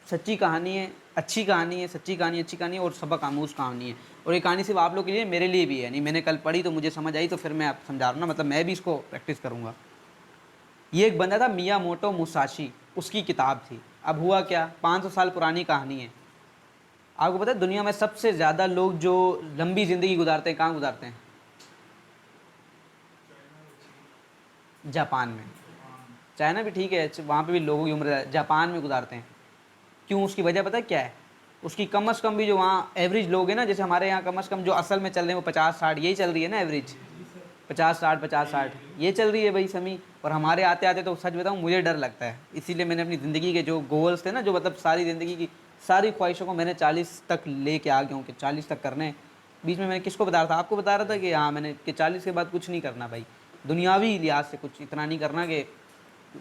सच्ची कहानी है, अच्छी कहानी है, सच्ची कहानी, अच्छी कहानी है और सबक आमूज़ कहानी है। और ये कहानी सिर्फ आप लोग के लिए, मेरे लिए भी है। नहीं, मैंने कल पढ़ी तो मुझे समझ आई, तो फिर मैं आप समझा रहा हूँ ना, मतलब मैं भी इसको प्रैक्टिस करूँगा। ये एक बंदा था मियामोटो मुसाशी, उसकी किताब थी। अब हुआ क्या, 500 साल पुरानी कहानी है। आपको पता है दुनिया में सबसे ज़्यादा लोग जो लंबी ज़िंदगी गुजारते हैं, कहाँ गुजारते हैं? जापान में। चाइना भी ठीक है, वहाँ पे भी लोगों की उम्र जापान में गुजारते हैं। क्यों? उसकी वजह पता है क्या है? उसकी कम अज़ कम भी जो वहाँ एवरेज लोग हैं ना, जैसे हमारे यहाँ कम अज़ कम जो असल में चल रहे हैं वो 50-60, यही चल रही है ना एवरेज, 50-60 50-60 ये चल रही है भाई समी। और हमारे आते आते तो सच बताऊँ मुझे डर लगता है। इसीलिए मैंने अपनी ज़िंदगी के जो गोल्स थे ना, जो मतलब सारी ज़िंदगी की सारी ख्वाहिशों को मैंने 40 तक लेके आ गया हूँ कि 40 तक करने। बीच में मैंने किसको बता रहा था? आपको बता रहा था कि हाँ, मैंने कि 40 के बाद कुछ नहीं करना भाई, दुनियावी लिहाज से कुछ इतना नहीं करना कि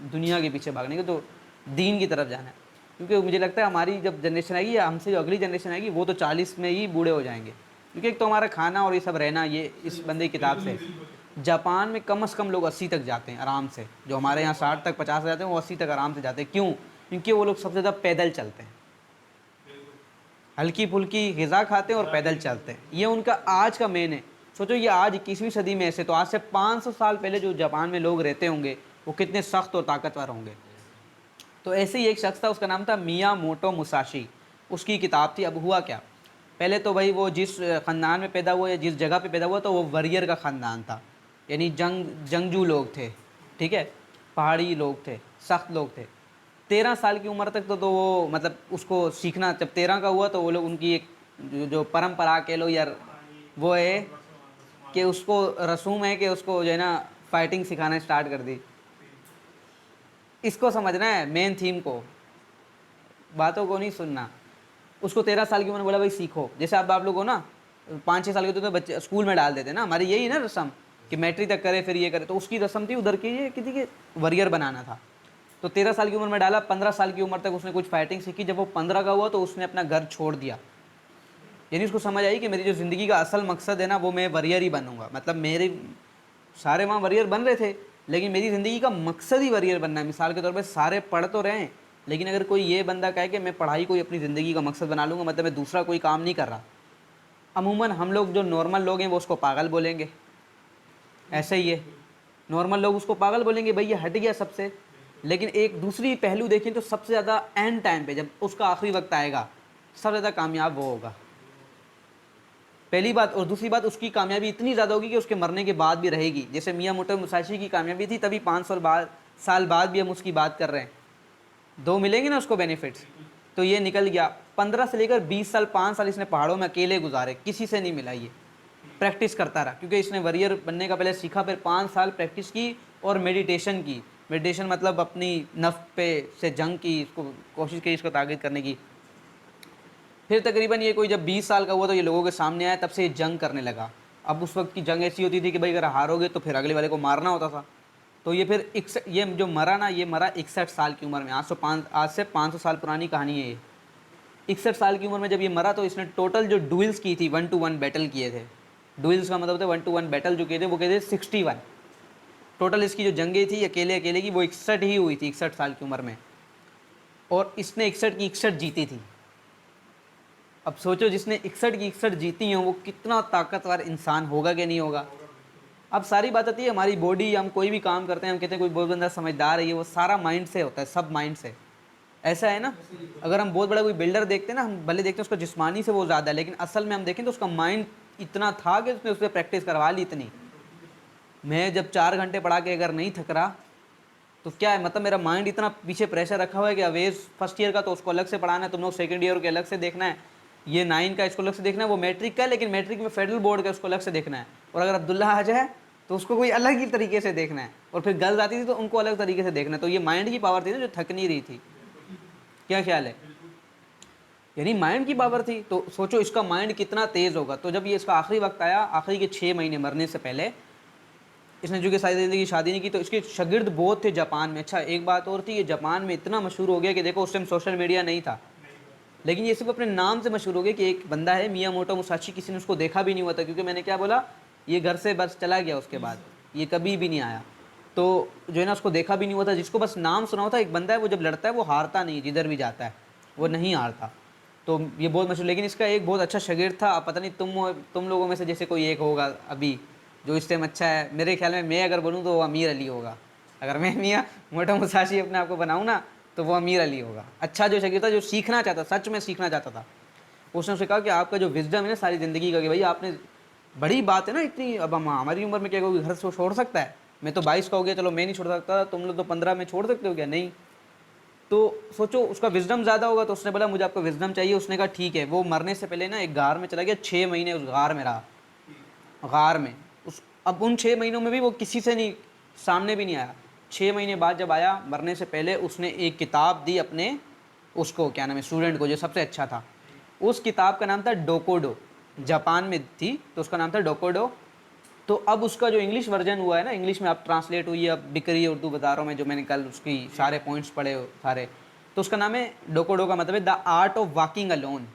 दुनिया के पीछे भागने के, तो दीन की तरफ जाना है। क्योंकि मुझे लगता है हमारी जब जनरेशन आएगी या हमसे जो अगली जनरेशन आएगी वो तो 40 में ही बूढ़े हो जाएंगे। क्योंकि एक तो हमारा खाना और ये सब रहना, ये इस बंदे की किताब से जापान में कम से कम लोग 80 तक जाते हैं आराम से। जो हमारे यहाँ 60 तक 50 जाते हैं, वो 80 तक आराम से जाते हैं। क्यों? क्योंकि वो लोग सबसे ज़्यादा पैदल चलते हैं, हल्की फुल्की ग़िज़ा खाते हैं और पैदल चलते हैं। ये उनका आज का मेन है। सोचो ये आज 21वीं सदी में ऐसे, तो आज से 500 साल पहले जो जापान में लोग रहते होंगे वो कितने सख्त और ताकतवर होंगे। तो ऐसे ही एक शख्स था, उसका नाम था मियामोटो मुसाशी। उसकी किताब थी। अब हुआ क्या, पहले तो भाई वो जिस ख़ानदान में पैदा हुआ या जिस जगह पे पैदा हुआ तो वो वॉरियर का ख़ानदान था, यानी जंगजू लोग थे, ठीक है, पहाड़ी लोग थे, सख्त लोग थे। 13 साल की उम्र तक तो वो मतलब उसको सीखना, जब 13 का हुआ तो वो लोग उनकी एक जो परंपरा कह लो यार, वो है कि उसको रसूम है कि उसको जो है ना फाइटिंग सिखाना स्टार्ट कर दी। इसको समझना है, मेन थीम को, बातों को नहीं सुनना। उसको 13 साल की उम्र में बोला भाई सीखो। जैसे अब आप लोग हो ना 5-6 साल के तो बच्चे स्कूल में डाल देते ना, हमारी यही ना रस्म कि मैट्रिक तक करे फिर ये करे। तो उसकी रस्म थी उधर की, ये किसी के वरियर बनाना था। तो 13 साल की उम्र में डाला, 15 साल की उम्र तक उसने कुछ फाइटिंग सीखी। जब वो 15 का हुआ तो उसने अपना घर छोड़ दिया। यानी उसको समझ आई कि मेरी जो ज़िंदगी का असल मकसद है ना, वो मैं वरियर ही बनूंगा। मतलब मेरे सारे वहाँ वरियर बन रहे थे, लेकिन मेरी ज़िंदगी का मकसद ही वरियर बनना है। मिसाल के तौर पे सारे पढ़ तो रहे हैं, लेकिन अगर कोई ये बंदा कहे कि मैं पढ़ाई को ही अपनी ज़िंदगी का मकसद बना लूँगा, मतलब मैं दूसरा कोई काम नहीं कर रहा। अमूमन हम लोग जो नॉर्मल लोग हैं वो उसको पागल बोलेंगे, ऐसे ही है, नॉर्मल लोग उसको पागल बोलेंगे, भाई ये हट गया सबसे। लेकिन एक दूसरी पहलू देखें तो सबसे ज़्यादा एंड टाइम पे, जब उसका आखिरी वक्त आएगा, सबसे ज़्यादा कामयाब वो होगा, पहली बात। और दूसरी बात, उसकी कामयाबी इतनी ज़्यादा होगी कि उसके मरने के बाद भी रहेगी। जैसे मियामोटो मुसाशी की कामयाबी थी, तभी 500 साल बाद भी हम उसकी बात कर रहे हैं, दो मिलेंगे ना उसको बेनिफिट्स। तो ये निकल गया। 15 से लेकर 20 साल, 5 साल इसने पहाड़ों में अकेले गुजारे, किसी से नहीं मिला। ये प्रैक्टिस करता रहा, क्योंकि इसने वॉरियर बनने का पहले सीखा, फिर 5 साल प्रैक्टिस की और मेडिटेशन की। मेडिटेशन मतलब अपनी नफ्स पे से जंग की, इसको कोशिश की इसको ताक़त करने की। फिर तकरीबन ये कोई जब 20 साल का हुआ तो ये लोगों के सामने आया, तब से ये जंग करने लगा। अब उस वक्त की जंग ऐसी होती थी कि भाई अगर हारोगे तो फिर अगले वाले को मारना होता था। तो ये फिर ये जो मरा ना, ये मरा 61 साल की उम्र में। आज से 500 साल पुरानी कहानी है ये। 61 साल की उम्र में जब ये मरा तो इसने टोटल जो डुएल्स की थी, 1-to-1 बैटल किए थे। डुएल्स का मतलब होता है 1-to-1 बैटल जो किए थे, वो किए थे 61। टोटल इसकी जो जंगें थी अकेले अकेले की, वो 61 ही हुई थी 61 साल की उम्र में। और इसने 61 की 61 जीती थी। अब सोचो, जिसने 61 की 61 जीती हैं वो कितना ताकतवर इंसान होगा कि नहीं होगा। अब सारी बात आती है हमारी बॉडी, हम कोई भी काम करते हैं, हम कहते हैं कोई बहुत बंदा समझदार है, ये वो सारा माइंड से होता है, सब माइंड से। ऐसा है ना, अगर हम बहुत बड़ा कोई बिल्डर देखते हैं ना, हम भले देखते हैं उसका जिस्मानी से वो ज़्यादा है, लेकिन असल में हम देखें तो उसका माइंड इतना था कि उसने उससे प्रैक्टिस करवा ली इतनी। मैं जब 4 घंटे पढ़ा के अगर नहीं थक रहा तो क्या है, मतलब मेरा माइंड इतना पीछे प्रेशर रखा हुआ है कि अवेज फर्स्ट ईयर का तो उसको अलग से पढ़ाना है, तुम लोग सेकंड ईयर के अलग से देखना है, ये 9 का इसको अलग से देखना है, वो मैट्रिक का है लेकिन मैट्रिक में फेडरल बोर्ड का उसको अलग से देखना है, और अगर अब्दुल्ला आ जाए तो उसको कोई अलग ही तरीके से देखना है, और फिर गर्ल्स आती थी तो उनको अलग तरीके से देखना है। तो ये माइंड की पावर थी ना जो थक नहीं रही थी। क्या ख्याल है? यानी माइंड की पावर थी। तो सोचो इसका माइंड कितना तेज़ होगा। तो जब ये इसका आखिरी वक्त आया, आखिरी के 6 महीने मरने से पहले, इसने जो कि सारी ज़िंदगी शादी नहीं की, तो इसके शागिर्द बहुत थे जापान में। अच्छा, एक बात और थी, ये जापान में इतना मशहूर हो गया कि देखो उस टाइम सोशल मीडिया नहीं था, लेकिन ये सिर्फ अपने नाम से मशहूर हो गया कि एक बंदा है मियामोटो मुसाशी, किसी ने उसको देखा भी नहीं हुआ था, क्योंकि मैंने क्या बोला, ये घर से बस चला गया, उसके बाद ये कभी भी नहीं आया। तो जो है ना, उसको देखा भी नहीं हुआ था, जिसको बस नाम सुना हुआ था। एक बंदा है वो जब लड़ता है वो हारता नहीं जिधर भी जाता है, वो नहीं हारता। तो ये बहुत मशहूर, लेकिन इसका एक बहुत अच्छा शागिर्द था। अब पता नहीं तुम लोगों में से जैसे कोई एक होगा अभी जो इस टाइम अच्छा है। मेरे ख्याल में मैं अगर बोलूँ तो वो अमीर अली होगा। अगर मैं मियाँ मोटा मुसाशी अपने आप को बनाऊँ ना तो वो अमीर अली होगा। अच्छा जो शागिर्द था, जो सीखना चाहता, सच में सीखना चाहता था। उसने उसे कहा कि आपका जो विजडम है ना सारी ज़िंदगी का, कि भाई आपने, बड़ी बात है ना इतनी, अब हम हमारी उम्र में क्या कोई घर से छोड़ सकता है? मैं तो 22 का हो गया, चलो मैं नहीं छोड़ सकता, तुम लोग तो 15 में छोड़ सकते हो क्या? नहीं। तो सोचो उसका विजडम ज़्यादा होगा, तो उसने बोला मुझे आपका विजडम चाहिए। उसने कहा ठीक है। वो मरने से पहले ना एक गार में चला गया, 6 महीने उस गार में रहा, गार में। उस अब उन 6 महीनों में भी वो किसी से नहीं, सामने भी नहीं आया। 6 महीने बाद जब आया मरने से पहले, उसने एक किताब दी अपने, उसको क्या नाम है, स्टूडेंट को, जो सबसे अच्छा था। उस किताब का नाम था डोकोडो। जापान में थी तो उसका नाम था डोकोडो। तो अब उसका जो इंग्लिश वर्जन हुआ है ना, इंग्लिश में अब ट्रांसलेट हुई है, अब बिक रही है, उर्दू बता रहा हूँ मैं, जो मैंने कल उसकी सारे पॉइंट्स पढ़े सारे। तो उसका नाम है डोकोडो, का मतलब है the art of walking alone,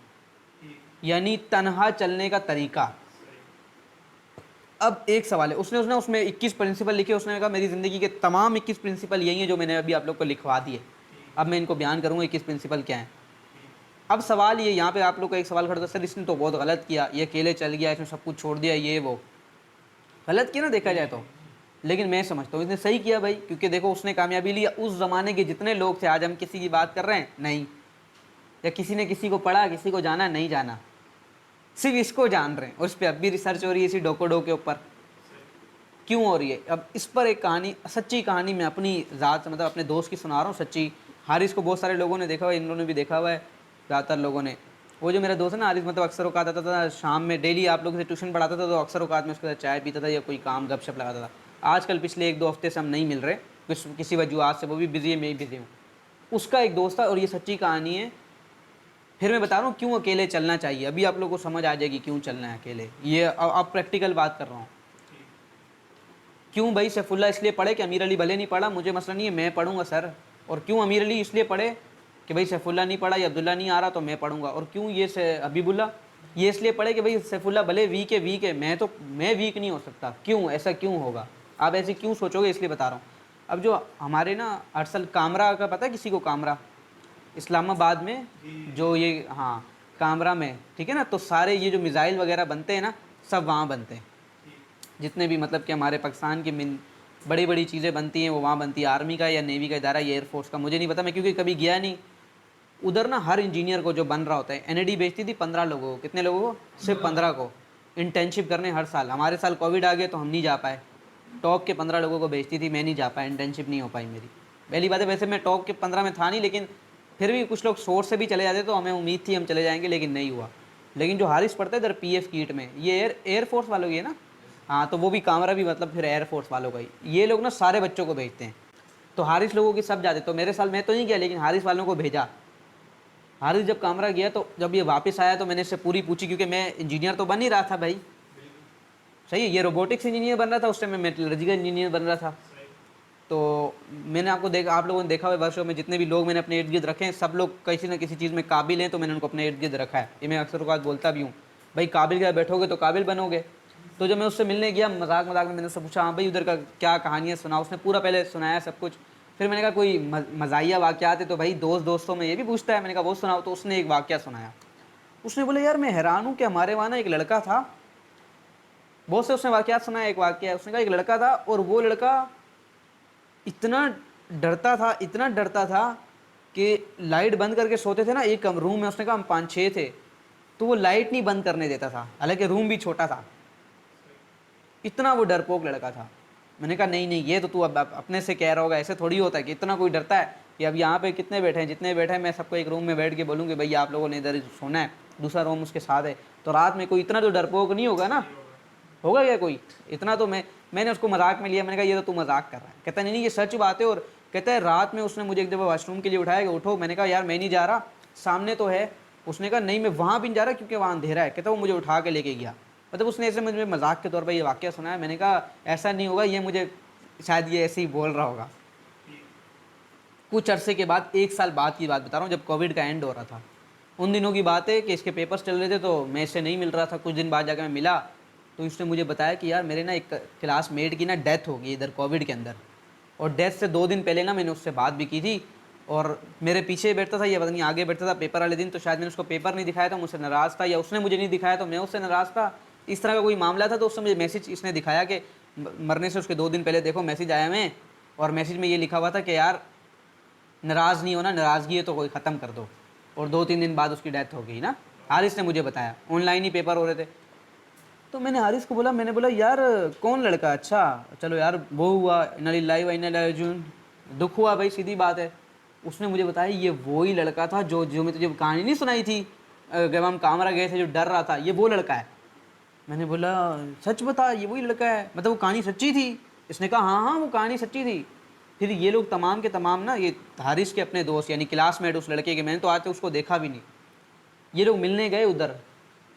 यानी तन्हा चलने का तरीका। अब एक सवाल है, उसने उसमें 21 प्रिंसिपल लिखे। उसने कहा मेरी ज़िंदगी के तमाम 21 प्रिंसिपल यही हैं जो मैंने अभी आप लोग को लिखवा दिए। अब मैं इनको बयान करूँगा 21 प्रिंसिपल क्या हैं। अब सवाल ये, यहाँ पे आप लोग का एक सवाल खड़ा था, सर इसने तो बहुत गलत किया, ये अकेले चल गया, इसने सब कुछ छोड़ दिया, ये वो गलत किया ना देखा जाए तो। लेकिन मैं समझता हूँ इसने सही किया भाई, क्योंकि देखो उसने कामयाबी ली। उस ज़माने के जितने लोग थे, आज हम किसी की बात कर रहे हैं नहीं, या किसी ने किसी को पढ़ा, किसी को जाना नहीं जाना, सिर्फ इसको जान रहे हैं। और इस पर अब भी रिसर्च हो रही है इसी डोकोडो के ऊपर। क्यों हो रही है? अब इस पर एक कहानी, सच्ची कहानी मैं अपनी ज़ात से, मतलब अपने दोस्त की सुना रहा हूँ, सच्ची। हारिस को बहुत सारे लोगों ने देखा हुआ है, इन लोगों ने भी देखा हुआ है, ज़्यादातर लोगों ने। वो जो मेरा दोस्त है ना हारिस, मतलब अक्सर औकात आता था शाम में, डेली आप लोगों से ट्यूशन पढ़ाता था, तो अक्सर औकात में उसके साथ चाय पीता था या कोई काम गपशप लगाता था। आजकल पिछले 1-2 हफ्ते से हम नहीं मिल रहे, किसी वजूहत से। वो भी बिजी है, मैं भी बिजी हूँ। उसका एक दोस्त था, और ये सच्ची कहानी है। फिर मैं बता रहा हूँ क्यों अकेले चलना चाहिए। अभी आप लोगों को समझ आ जाएगी क्यों चलना है अकेले। ये अब प्रैक्टिकल बात कर रहा हूँ। क्यों भाई सैफुल्ला इसलिए पढ़े कि अमीर अली भले नहीं पढ़ा, मुझे मसला नहीं है, मैं पढ़ूंगा सर। और क्यों अमीर अली इसलिए पढ़े कि भाई सैफुल्ला नहीं पढ़ा या अब्दुल्ला नहीं आ रहा तो मैं पढ़ूंगा। और क्यों ये हबीबुल्ला ये इसलिए पढ़े कि भाई सैफुल्ला भले वीक है, मैं वीक नहीं हो सकता। क्यों ऐसा क्यों होगा? आप ऐसे क्यों सोचोगे, इसलिए बता रहा हूँ। अब जो हमारे ना अरसल कामरा का पता है किसी को? कामरा इस्लामाबाद में, जो ये, हाँ कामरा में, ठीक है ना। तो सारे ये जो मिज़ाइल वगैरह बनते हैं ना, सब वहाँ बनते हैं। जितने भी मतलब कि हमारे पाकिस्तान की बड़ी बड़ी चीज़ें बनती हैं वो वहाँ बनती है। आर्मी का या नेवी का इदारा या एयरफोर्स का मुझे नहीं पता, मैं क्योंकि कभी गया नहीं उधर ना। हर इंजीनियर को जो बन रहा होता है, एनएडी भेजती थी 15 लोगों को। कितने लोगों को? सिर्फ 15 को इंटर्नशिप करने हर साल। हमारे साल कोविड आ गया तो हम नहीं जा पाए। टॉप के 15 लोगों को भेजती थी, मैं नहीं जा पाया, इंटर्नशिप नहीं हो पाई मेरी। पहली बात है, वैसे मैं टॉप के 15 में था नहीं, लेकिन फिर भी कुछ लोग सोर्स से भी चले जाते तो हमें उम्मीद थी हम चले जाएंगे, लेकिन नहीं हुआ। लेकिन जो हारिस पढ़ता है इधर पीएफ कीट में, ये एयरफोर्स वालों की है ना। हाँ, तो वो भी कामरा भी मतलब फिर एयरफोर्स वालों का ही। ये लोग ना सारे बच्चों को भेजते हैं। तो हारिस लोगों की सब जाते। तो मेरे साल मैं तो नहीं गया, लेकिन हारिस वालों को भेजा। हारिस जब कामरा गया तो जब ये वापस आया तो मैंने इससे पूरी पूछी, क्योंकि मैं इंजीनियर तो बन ही रहा था भाई, सही है। ये रोबोटिक्स इंजीनियर बन रहा था, उस टाइम मैं मेटलर्जिकल इंजीनियर बन रहा था। तो मैंने आपको देखा, आप लोगों ने देखा हुआ वर्षों में जितने भी लोग मैंने अपने इर्द गिर्द रखे हैं, सब लोग किसी न किसी चीज़ में काबिल हैं, तो मैंने उनको अपने इर्द गिर्द रखा है। ये मैं अक्सर बात बोलता भी हूँ, भाई काबिल के बैठोगे तो काबिल बनोगे। तो जब मैं उससे मिलने गया, मजाक मजाक में मैंने उससे पूछा, हाँ भाई उधर का क्या कहानियाँ सुना। उसने पूरा पहले सुनाया सब कुछ। फिर मैंने कहा कोई मज़ाहिया वाक़यात है तो भाई दोस्तों में ये भी पूछता है। मैंने कहा वो सुनाओ। तो उसने एक वाक़या सुनाया। उसने बोले यार मैं हैरान हूँ कि हमारे वहाँ ना एक लड़का था। बहुत से उसने वाक़यात सुनाया, एक वाक़या उसने कहा एक लड़का था, और वो लड़का इतना इतना डरता था कि लाइट बंद करके सोते थे ना एक रूम में। उसने कहा हम 5-6 थे, तो वो लाइट नहीं बंद करने देता था, हालांकि रूम भी छोटा था। इतना वो डरपोक लड़का था। मैंने कहा नहीं नहीं, ये तो तू अब अपने से कह रहा होगा, ऐसे थोड़ी होता है कि इतना कोई डरता है कि अब यहाँ पे कितने बैठे हैं, जितने बैठे हैं मैं सबको एक रूम में बैठ के बोलूँगी भाई आप लोगों ने इधर सोना है, दूसरा रूम उसके साथ है। तो रात में कोई इतना तो डरपोक नहीं होगा ना, होगा क्या कोई इतना? तो मैंने उसको मजाक में लिया। मैंने कहा ये तो तू मजाक कर रहा है। कहता नहीं नहीं ये सच बात है। और कहता है रात में उसने मुझे एक दफ़ा वॉशरूम के लिए उठाया कि उठो। मैंने कहा यार मैं नहीं जा रहा, सामने तो है। उसने कहा नहीं मैं वहाँ भी नहीं जा रहा क्योंकि वहाँ अंधेरा है। कहता वो मुझे उठा के लेके गया। मतलब उसने ऐसे मुझे मजाक के तौर पर ये वाक़या सुनाया। मैंने कहा ऐसा नहीं होगा, ये मुझे शायद ये ऐसे ही बोल रहा होगा। कुछ अरसे के बाद, 1 साल बाद की बात बता रहा हूँ, जब कोविड का एंड हो रहा था, उन दिनों की बात है कि इसके पेपर्स चल रहे थे, तो मैं इससे नहीं मिल रहा था। कुछ दिन बाद जाकर मैं मिला तो उसने मुझे बताया कि यार मेरे ना एक क्लासमेट की ना डेथ हो गई इधर कोविड के अंदर। और डेथ से 2 दिन पहले ना मैंने उससे बात भी की थी, और मेरे पीछे बैठता था या पता नहीं आगे बैठता था पेपर वाले दिन, तो शायद मैंने उसको पेपर नहीं दिखाया था, मुझसे नाराज़ था, या उसने मुझे नहीं दिखाया तो मैं उससे नाराज़ था। इस तरह का कोई मामला था। तो उसने मुझे मैसेज इसने दिखाया कि मरने से उसके 2 दिन पहले देखो मैसेज आया मैं, और मैसेज में ये लिखा हुआ था कि यार नाराज़ नहीं होना, नाराज़गी है तो कोई ख़त्म कर दो। और 2-3 दिन बाद उसकी डेथ हो गई ना। हारिस ने मुझे बताया, ऑनलाइन ही पेपर हो रहे थे। तो मैंने हारिस को बोला, मैंने बोला यार कौन लड़का, अच्छा चलो यार वो हुआ, इन्ना लिल्लाहि व इन्ना इलैहि राजिऊन, दुख हुआ भाई, सीधी बात है। उसने मुझे बताया ये वो ही लड़का था जो मैं तुझे कहानी नहीं सुनाई थी जब हम कामरा गए थे, जो डर रहा था, ये वो लड़का है। मैंने बोला सच बता, ये वही लड़का है, मतलब वो कहानी सच्ची थी? इसने कहा हाँ हाँ वो कहानी सच्ची थी। फिर ये लोग तमाम के तमाम ना, ये हारिस के अपने दोस्त यानी क्लासमेट उस लड़के के, मैंने तो आज तक उसको देखा भी नहीं, ये लोग मिलने गए उधर।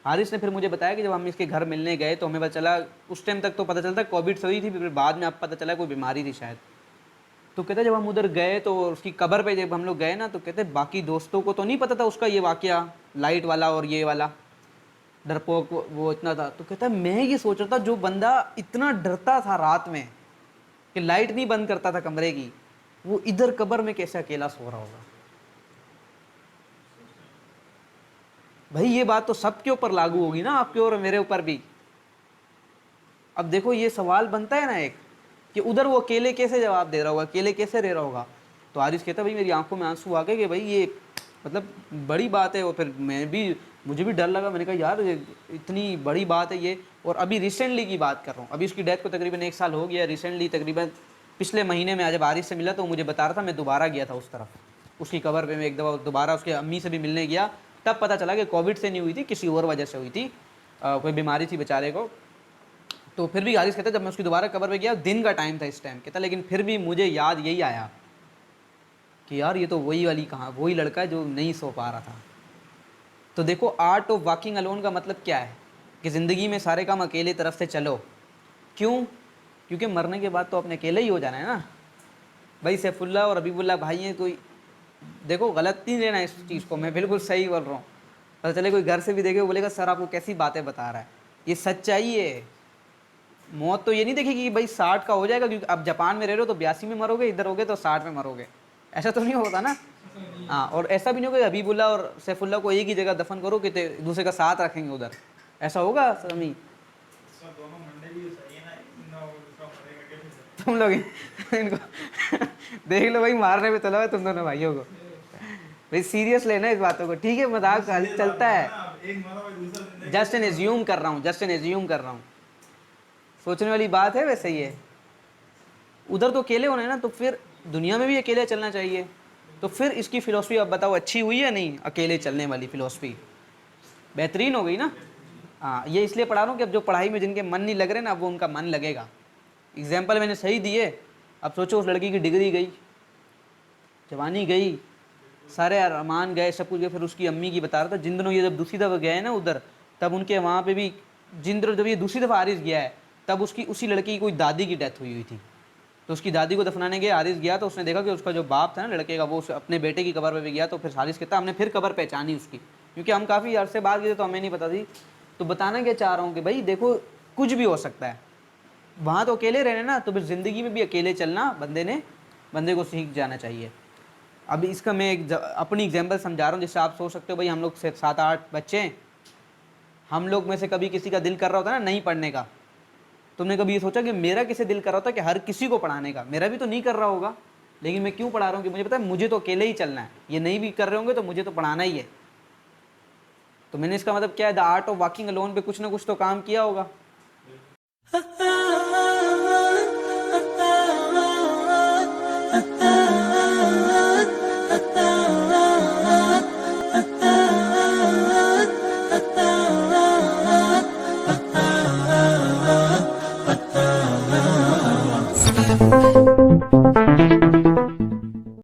हारिस ने फिर मुझे बताया कि जब हम इसके घर मिलने गए तो हमें पता चला, उस टाइम तक तो पता चलता कोविड से हुई थी, फिर बाद में अब पता चला कोई बीमारी थी शायद। तो कहते जब हम उधर गए तो उसकी कब्र पे जब हम लोग गए ना, तो कहते बाकी दोस्तों को तो नहीं पता था उसका ये वाकया, लाइट वाला और ये वाला डरपोक वो इतना था। तो कहता मैं ये सोच रहा था जो बंदा इतना डरता था रात में कि लाइट नहीं बंद करता था कमरे की, वो इधर कब्र में कैसे अकेला सो रहा होगा। भाई ये बात तो सबके ऊपर लागू होगी ना, आपके और मेरे ऊपर भी। अब देखो ये सवाल बनता है ना एक, कि उधर वो अकेले कैसे जवाब दे रहा होगा, अकेले कैसे रह रहा होगा। तो हारिस कहता भाई मेरी आंखों में आंसू आ गए कि भाई ये मतलब बड़ी बात है। और फिर मुझे भी डर लगा, मैंने कहा यार इतनी बड़ी बात है ये। और अभी रिसेंटली की बात कर रहा हूँ, अभी उसकी डेथ को तकरीबन 1 साल हो गया। रिसेंटली तकरीबन पिछले महीने में जब हारिस से मिला तो मुझे बता रहा था, मैं दोबारा गया था उस तरफ, उसकी कब्र पे मैं एक दफ़ा दोबारा उसके अम्मी से भी मिलने गया। तब पता चला कि कोविड से नहीं हुई थी, किसी और वजह से हुई थी, कोई बीमारी थी बेचारे को। तो फिर भी हारिस कहता जब मैं उसकी दोबारा कब्र पे गया, दिन का टाइम था इस टाइम, कहता लेकिन फिर भी मुझे याद यही आया कि यार ये तो वही वाली कहाँ, वही लड़का है जो नहीं सो पा रहा था। तो देखो आर्ट ऑफ वॉकिंग अलोन का मतलब क्या है कि ज़िंदगी में सारे काम अकेले तरफ से चलो। क्यों? क्योंकि मरने के बाद तो अपने अकेले ही हो जाना है ना भाई। सैफुल्लाह और हबीबुल्लाह भाई हैं, कोई देखो गलत नहीं लेना इस चीज़ को, मैं बिल्कुल सही बोल रहा हूँ। पता चले कोई घर से भी देखे वो बोलेगा सर आपको कैसी बातें बता रहा है, ये सच्चाई है। मौत तो ये नहीं देखेगी कि भाई 60 का हो जाएगा, क्योंकि अब जापान में रह रहे हो तो 82 में मरोगे, इधर होगे तो 60 में मरोगे, ऐसा तो नहीं होता ना। हाँ, और ऐसा भी नहीं होगा हबीबुल्लाह और सैफुल्लाह को एक ही जगह दफन करो कि दूसरे का साथ रखेंगे उधर, ऐसा होगा समी? तुम लोग इनको देख लो भाई, मारने में चला है तुम दोनों भाइयों को। भाई सीरियस लेना इस बातों को, ठीक है? मजाक चलता है, जस्ट एन एज्यूम कर रहा हूँ, जस्ट एन एज्यूम कर रहा हूँ, सोचने वाली बात है। वैसे ही है, उधर तो अकेले होने ना, तो फिर दुनिया में भी अकेले चलना चाहिए। तो फिर इसकी फ़िलोसफी अब बताओ अच्छी हुई है नहीं? अकेले चलने वाली फ़िलोसफी बेहतरीन हो गई ना। हाँ, ये इसलिए पढ़ा रहा हूँ कि अब जो पढ़ाई में जिनके मन नहीं लग रहे ना, अब वो उनका मन लगेगा। एग्जाम्पल मैंने सही दिए। अब सोचो उस लड़की की डिग्री गई, जवानी गई, सारे अरमान गए, सब कुछ गए। फिर उसकी अम्मी की बता रहा था, जिन दिनों ये जब दूसरी दफ़ा गए ना उधर, तब उनके वहाँ पे भी जिन दिनों जब ये दूसरी दफ़ा हारिस गया है, तब उसकी उसी लड़की की कोई दादी की डेथ हुई थी। तो उसकी दादी को दफनाने गया, हारिस गया तो उसने देखा कि उसका जो बाप था ना लड़के का, वो अपने बेटे की कब्र पे भी गया। तो फिर हारिस कहता हमने फिर कब्र पहचानी उसकी, क्योंकि हम काफ़ी अरसे बाद गए तो हमें नहीं पता थी। तो बताना क्या चाह रहा हूँ कि भाई देखो कुछ भी हो सकता है, वहाँ तो अकेले रहने ना, तो फिर ज़िंदगी में भी अकेले चलना बंदे को सीख जाना चाहिए। अभी इसका मैं अपनी एग्जाम्पल समझा रहा हूँ, जिससे आप सोच सकते हो भाई हम लोग 7-8 बच्चे हैं, हम लोग में से कभी किसी का दिल कर रहा होता ना नहीं पढ़ने का। तुमने कभी ये सोचा कि मेरा किसे दिल कर रहा होता कि हर किसी को पढ़ाने का? मेरा भी तो नहीं कर रहा होगा, लेकिन मैं क्यों पढ़ा रहा हूँ कि मुझे पता है मुझे तो अकेले ही चलना है। ये नहीं भी कर रहे होंगे तो मुझे तो पढ़ाना ही है। तो मैंने इसका मतलब क्या है, the art of walking alone पे कुछ ना कुछ तो काम किया होगा।